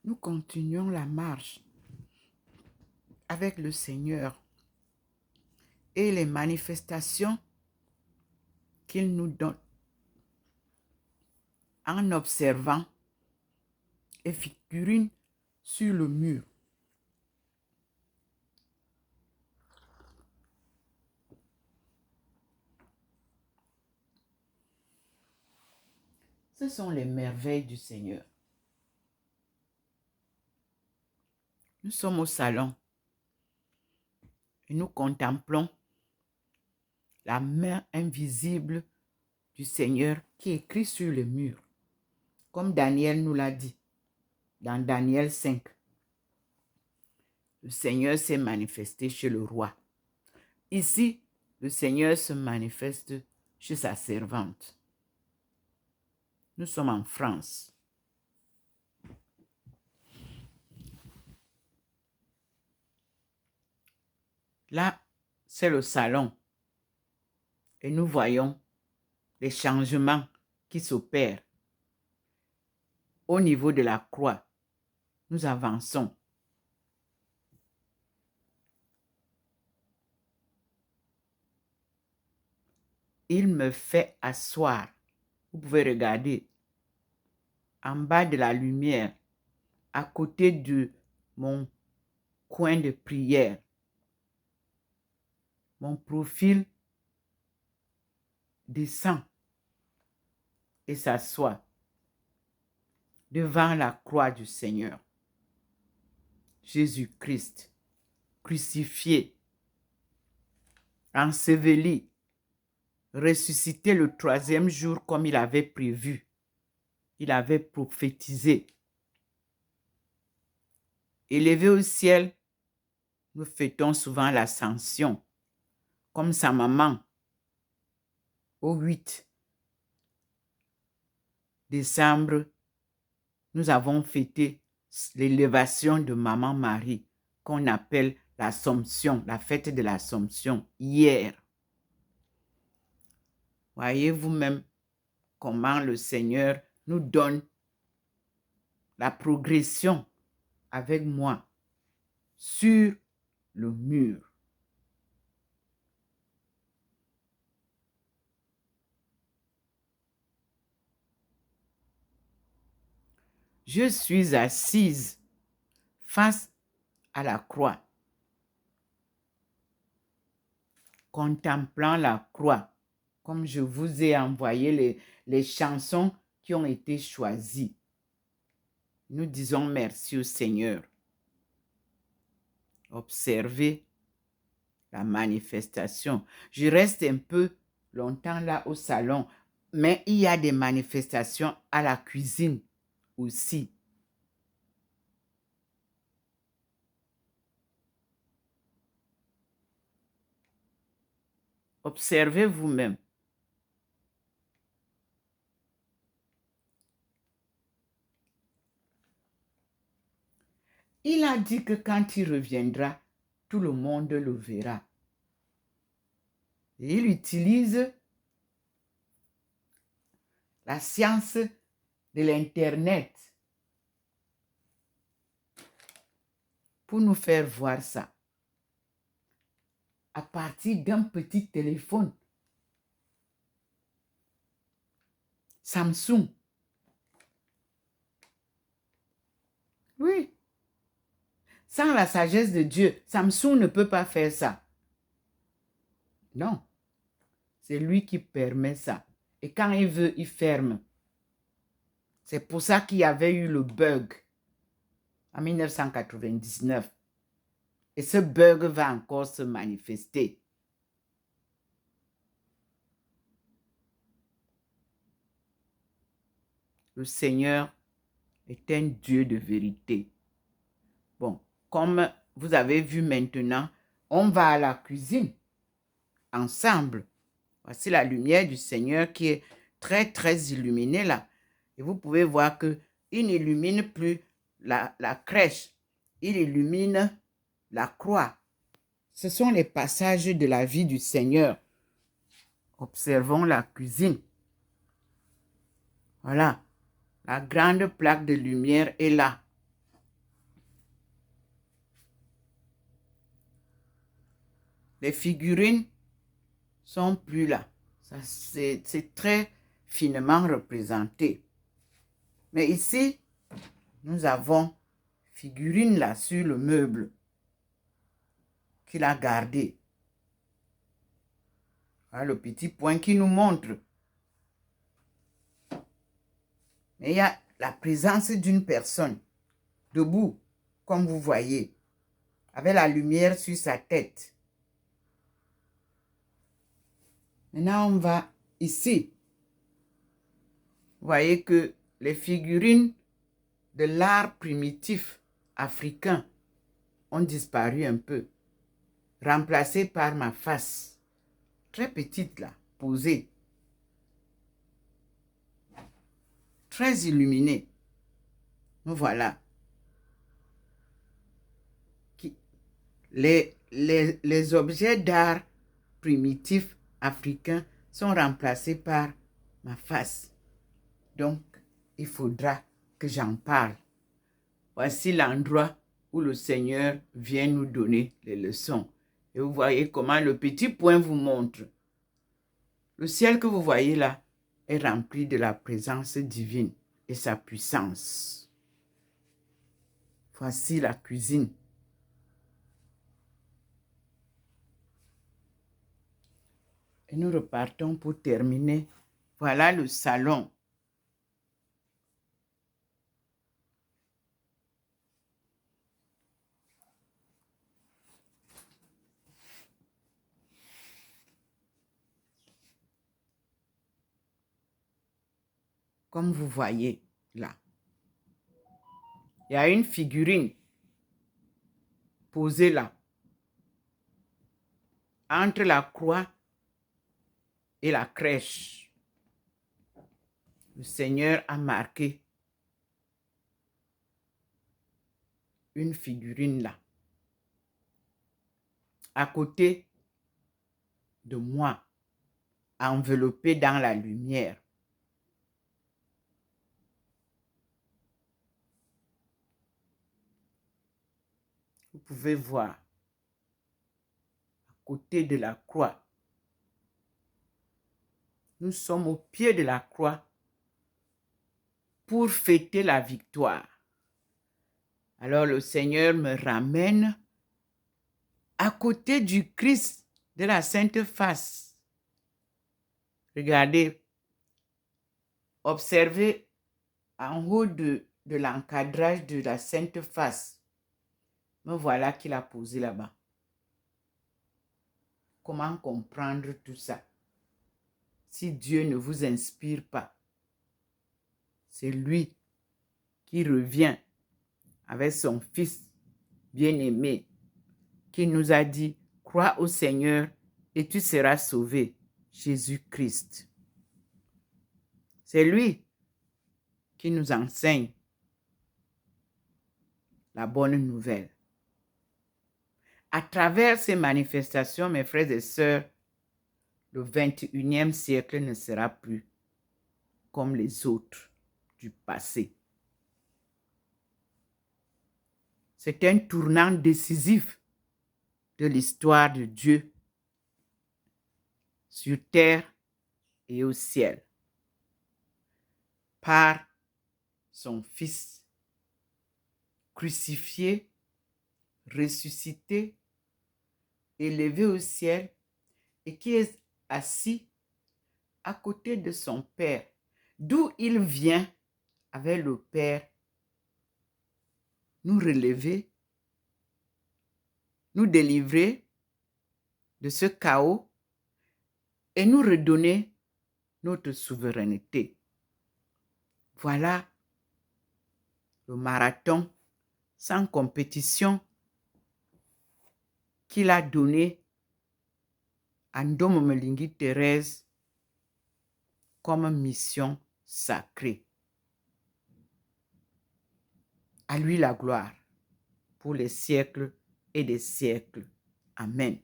nous continuons la marche avec le Seigneur et les manifestations qu'il nous donne en observant les figurines sur le mur. Ce sont les merveilles du Seigneur. Nous sommes au salon et nous contemplons la main invisible du Seigneur qui est écrite sur le mur, comme Daniel nous l'a dit dans Daniel 5. Le Seigneur s'est manifesté chez le roi. Ici, le Seigneur se manifeste chez sa servante. Nous sommes en France. Là, c'est le salon. Et nous voyons les changements qui s'opèrent. Au niveau de la croix, nous avançons. Il me fait asseoir. Vous pouvez regarder en bas de la lumière, à côté de mon coin de prière. Mon profil descend et s'assoit devant la croix du Seigneur. Jésus-Christ, crucifié, enseveli, ressuscité le 3e jour comme il avait prévu. Il avait prophétisé. Élevé au ciel, nous fêtons souvent l'ascension, comme sa maman, au 8 décembre, nous avons fêté l'élévation de Maman Marie, qu'on appelle l'Assomption, la fête de l'Assomption, hier. Voyez vous-même comment le Seigneur nous donne la progression avec moi sur le mur. Je suis assise face à la croix, contemplant la croix, comme je vous ai envoyé les chansons qui ont été choisies. Nous disons merci au Seigneur. Observez la manifestation. Je reste un peu longtemps là au salon, mais il y a des manifestations à la cuisine aussi. Observez vous-même. Il a dit que quand il reviendra, tout le monde le verra. Et il utilise la science de l'Internet pour nous faire voir ça. À partir d'un petit téléphone. Samsung. Oui. Sans la sagesse de Dieu, Samsung ne peut pas faire ça. Non. C'est lui qui permet ça. Et quand il veut, il ferme. C'est pour ça qu'il y avait eu le bug en 1999. Et ce bug va encore se manifester. Le Seigneur est un Dieu de vérité. Bon, comme vous avez vu maintenant, on va à la cuisine ensemble. Voici la lumière du Seigneur qui est très, très illuminée là. Et vous pouvez voir qu'il n'illumine plus la crèche. Il illumine la croix. Ce sont les passages de la vie du Seigneur. Observons la cuisine. Voilà. La grande plaque de lumière est là. Les figurines sont plus là. C'est très finement représenté. Mais ici, nous avons figurine là sur le meuble qu'il a gardé. Voilà le petit point qui nous montre. Mais il y a la présence d'une personne debout, comme vous voyez, avec la lumière sur sa tête. Maintenant, on va ici. Vous voyez que les figurines de l'art primitif africain ont disparu un peu, remplacées par ma face, très petite là, posée, très illuminée. Nous voilà. Les objets d'art primitifs africains sont remplacés par ma face. Donc, il faudra que j'en parle. Voici l'endroit où le Seigneur vient nous donner les leçons. Et vous voyez comment le petit point vous montre. Le ciel que vous voyez là est rempli de la présence divine et sa puissance. Voici la cuisine. Et nous repartons pour terminer. Voilà le salon. Comme vous voyez là. Il y a une figurine posée là. Entre la croix et la crèche. Le Seigneur a marqué une figurine là. À côté de moi, enveloppée dans la lumière. Vous pouvez voir, à côté de la croix. Nous sommes au pied de la croix pour fêter la victoire. Alors le Seigneur me ramène à côté du Christ de la Sainte Face. Regardez, observez en haut de l'encadrage de la Sainte Face. Me voilà qu'il a posé là-bas. Comment comprendre tout ça? Si Dieu ne vous inspire pas, c'est lui qui revient avec son Fils bien-aimé, qui nous a dit, crois au Seigneur et tu seras sauvé, Jésus-Christ. C'est lui qui nous enseigne la bonne nouvelle. À travers ces manifestations, mes frères et sœurs, le 21e siècle ne sera plus comme les autres du passé. C'est un tournant décisif de l'histoire de Dieu sur terre et au ciel par son Fils crucifié, ressuscité, élevé au ciel et qui est assis à côté de son Père, d'où il vient avec le Père nous relever, nous délivrer de ce chaos et nous redonner notre souveraineté. Voilà le marathon sans compétition qu'il a donné à Ndomo Mlingi Thérèse comme mission sacrée. À lui la gloire pour les siècles et des siècles. Amen.